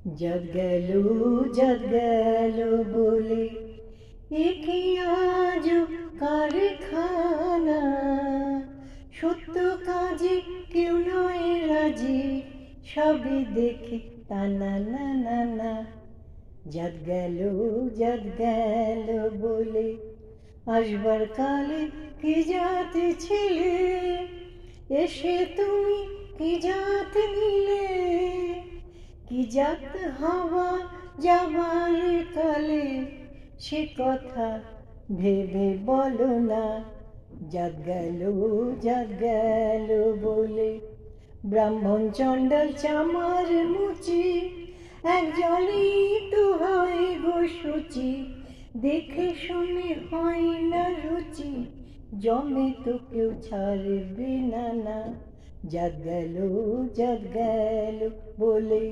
जग गलो बोले एक आज कारखाना সত্য কাজে কেউ নয় রাজি সবই দেখে তা না না না না জাত গেল বলে আসবার কালে কি জাত ছিলে এসে তুমি কি জাত নিলে কি জাত হওয়া যাবার কালে সে কথা ভেবে বলো না জাত গেল বলে ব্রাহ্মণ চণ্ডাল চামার মুচি এক জলেই তো হয় গো শুচি দেখে শুনে হয় না রুচি জমে তো কেউ ছাড়বে না না জাত গেল বলে